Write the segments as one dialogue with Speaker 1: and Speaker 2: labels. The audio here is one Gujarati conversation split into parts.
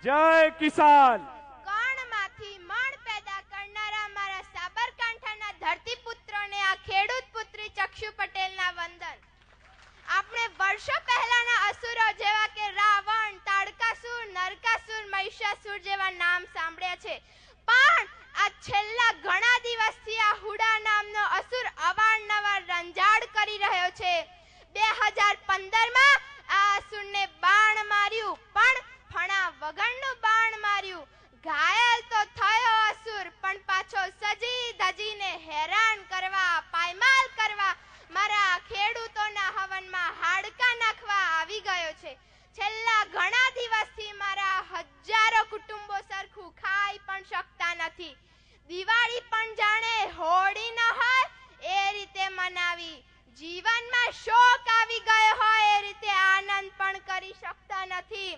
Speaker 1: જય કિસાન.
Speaker 2: કણમાંથી મણ પેદા કરનારા મારા સાબરકાંઠાના ધરતીપુત્રોને આ ખેડૂત પુત્રી ચક્ષુ પટેલના વંદન. આપણે વર્ષો પહેલાના અસુરો જેવા કે રાવણ, તાડકાસુર, નરકાસુર, મહિષાસુર જેવા નામ સાંભળ્યા છે, પણ આ છેલ્લા ઘણા દિવસથી આ હુડા નામનો અસુર અવારનવાર રંજાડ કરી રહ્યો છે. 2015માં આ અસુરને બાણ માર્યું, પણ ફણા વગરનું બાણ માર્યું. ઘાયલ તો થયો અસુર, પણ પાછો સજી ધજીને હેરાન કરવા, પાયમાલ કરવા, મારા ખેડૂતોના હવનમાં હાડકા નાખવા આવી ગયો છે. છેલ્લા ઘણા દિવસથી મારા હજારો કુટુંબો સરખું ખાઈ પણ શકતા નથી. દિવાળી પણ જાણે હોળી ન હોય એ રીતે મનાવી, જીવનમાં શોક આવી ગયો હોય એ રીતે આનંદ પણ કરી શકતા નથી.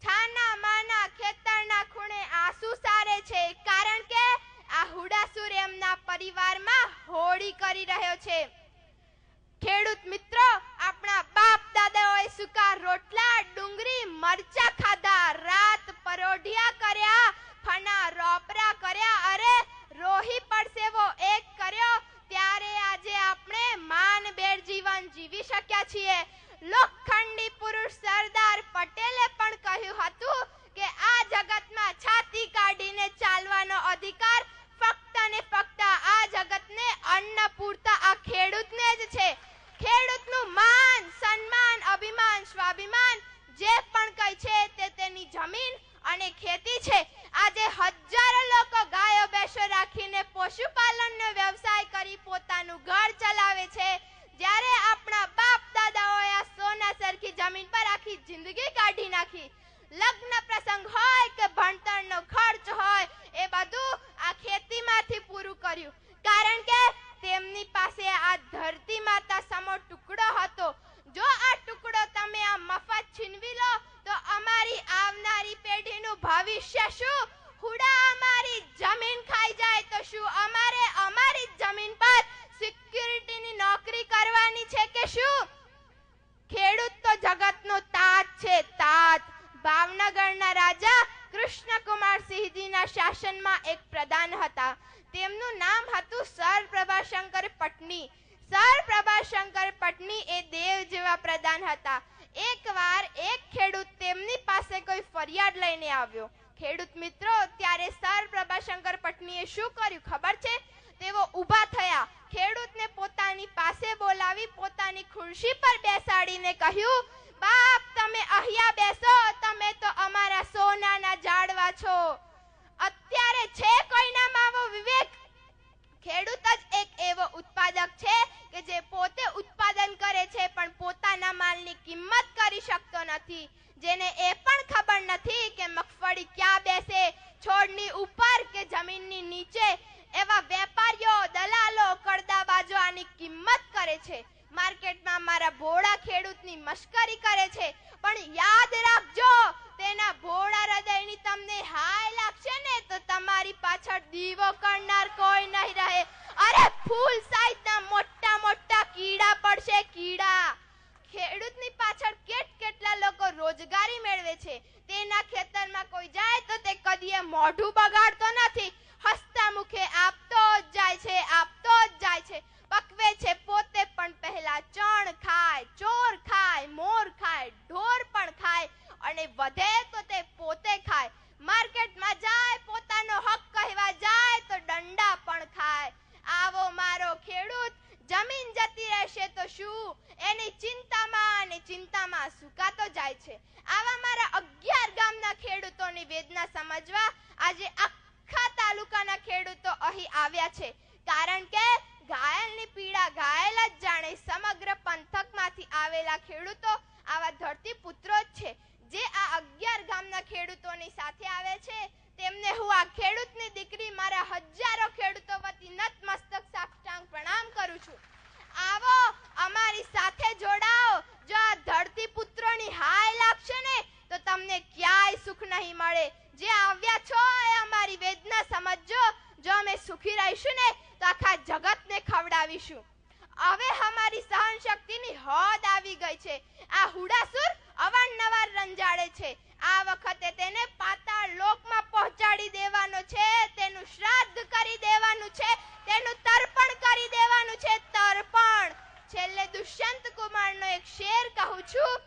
Speaker 2: છાના માના ખેતરના ખૂણે આંસુ સારે છે, કારણ કે આ હુડાસુર એમના પરિવારમાં હોળી કરી રહ્યો છે. ખેડૂત મિત્રો, આપણા બાપ દાદાઓએ સૂકા રોટલા, ડુંગળી, મરચા ખાધા, રાત પરોઢિયા કર્યા, ફના રોપરા કર્યા, અરે રોહી પડસેવો એક કર્યો, ત્યારે આજે આપણે માનભેર જીવન જીવી શક્યા છીએ. લોખંડી પુરુષ સરદાર પટેલે પણ કહ્યું હતું કે આ જગતમાં છાતી કાઢીને ચાલવાનો અધિકાર ફક્ત ને ફક્ત આ જગતને અન્ન પૂરતા આ ખેડૂતને જ છે. ખેડૂતનું માન, સન્માન, અભિમાન, સ્વાભિમાન જે પણ કઈ છે તે તેની જમીન અને ખેતી છે. આજે હજારો લોકો ગાયો ભેંસો રાખીને પશુપાલનનો વ્યવસાય કરી પોતાનું ઘર ચલાવે છે, જ્યારે આપણા બાપ દાદાઓએ આ સોના સરખી જમીન પર આખી જિંદગી કાઢી નાખી. લગ્ન પ્રસંગ હોય કે ભણતરનો ખર્ચ હોય, એ બધું આ ખેતીમાંથી પૂરું કર્યું, કારણ કે તેમની પાસે આ ધરતી માતા સમો ટુકડો હતો. જો આ ટુકડો તમે આ મફત છીનવી લો તો અમારી આવનારી પેઢીનું ભવિષ્ય શું? હુડા અમારી જમીન ખાઈ જાય તો શું અમારે અમારી જમીન પર સિક્યુરિટીની નોકરી કરવાની છે કે શું? ખેડૂત તો જગતનો તાજ છે, તાજ. ભાવનગરના રાજા કૃષ્ણકુમાર સિંહજીના શાસનમાં એક પ્રધાન હતા. તેમનું નામ હતું સર પ્રભાશંકર પટની. સર પ્રભાશંકર પટની એ દેવ જેવા પ્રધાન હતા. એકવાર એક ખેડૂત તેમની પાસે કોઈ ફરિયાદ લઈને આવ્યો. ખેડૂત મિત્રો, ત્યારે સર પ્રભાશંકર પટનીએ શું કર્યું ખબર છે? તેઓ ઊભા થયા, ખેડૂતને પોતાની પાસે બોલાવી પોતાની ખુરશી પર બેસાડીને કહ્યું, બાપ, તમે અહીંયા બેસો, તમે તો અમારા સોનાના ઝાડવા છો. અત્યારે છે કોઈનામાં આવો વિવેક? ખેડૂત જ એક એવો ઉત્પાદક છે કે જે પોતે ઉત્પાદન કરે છે પણ પોતાના માલની કિંમત કરી શકતો નથી, જેને એ પણ ખબર નથી કે મગફળી ક્યાં બેસે, છોડની ઉપર કે જમીનની નીચે. એવા વેપારીઓ, દલાલો, કડદાબાજો આની કિંમત કરે છે. માર્કેટમાં મારા ભોળા ખેડૂતની મશ્કરી કરે છે, પણ યાદ રાખજો, તેના ભોળા હૃદયની તમને હાય લાગશે ને તો તમારી પાછળ દીવો કરનાર કોઈ નહીં રહે. અરે ફૂલ સાઈઝના મોટા મોટા કીડા પડશે, કીડા. ખેડૂતની પાછળ કેટલા લોકો રોજગારી મેળવે છે. તેના ખેતરમાં કોઈ જાય તો તે કદીએ મોઢું બગાડતો નથી, હસતા મુખે આપતો જ જાય છે, આપતો જ જાય છે. પકવે છે પોતે, પણ પહેલા ચણ ખાય, ચોર ખાય, મોર ખાય, ઢોર પણ ખાય, અને વધે તો તે પોતે ખાય. માર્કેટમાં જાય, પોતાનો હક કહેવા જાય તો દંડા પણ ખાય. આવો મારો ખેડૂત જમીન જતી રહેશે તો શું, એની ચિંતામાં સુકાતો જાય છે. આવા મારા 11 ગામના ખેડૂતોની વેદના સમજવા આજે આખા તાલુકાના ખેડૂતો અહીં આવ્યા છે, કારણ કે ઘાયલની પીડા ઘાયલ જ જાણે. સમગ્ર પંથકમાંથી આવેલા ખેડૂતો આવા ધરતી પુત્રો જ છે, જે આ 11 ગામના ખેડૂતોની સાથે આવે છે. તેમને હું આ ખેડૂતની દીકરી મારા હજારો ખેડૂતો વતી નતમસ્તક સાષ્ટાંગ પ્રણામ કરું છું. આવો, અમારી સાથે જોડાઓ. જો આ ધરતી પુત્રોની હાય લાગશે ને તો તમને ક્યાંય સુખ નહીં મળે. જે આવ્યા છો એ અમારી વેદના સમજજો. જો અમે સુખી રહીશું ને તો આખા જગતને ખવડાવીશું. હવે અમારી સહન શક્તિની હદ આવી ગઈ છે. આ હુડાસુર અવારનવાર રંજાડે છે. આ વખતે તેને પાતાળ લોકમાં પહોંચાડી દેવાનો છે, તેનું શ્રાદ્ધ કરી દેવાનું છે, તેનું તર્પણ કરી દેવાનું છે, તર્પણ। છેલ્લે દુષ્યંત કુમારનો એક શેર કહું છું,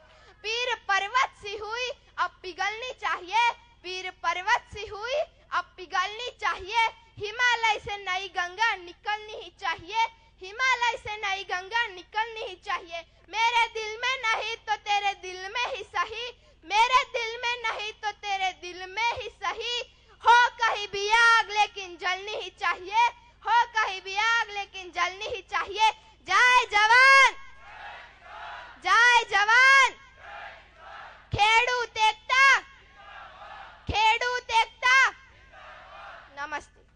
Speaker 2: पीर पर्वत सी हुई अब पिघलनी चाहिए, पीर पर्वत सी हुई अब पिघलनी चाहिए, हिमालय से नई गंगा निकलनी ही चाहिए, हिमालय से नई गंगा निकलनी ही चाहिए। मेरे दिल में नहीं तो तेरे दिल में ही सही, मेरे दिल में नहीं तो तेरे दिल में ही सही, हो कहीं भी आग लेकिन जलनी ही चाहिए, हो कहीं भी आग लेकिन जलनी ही चाहिए। जय जवान, जय जवान। खेडूत एकता, खेडूत एकता। नमस्ते।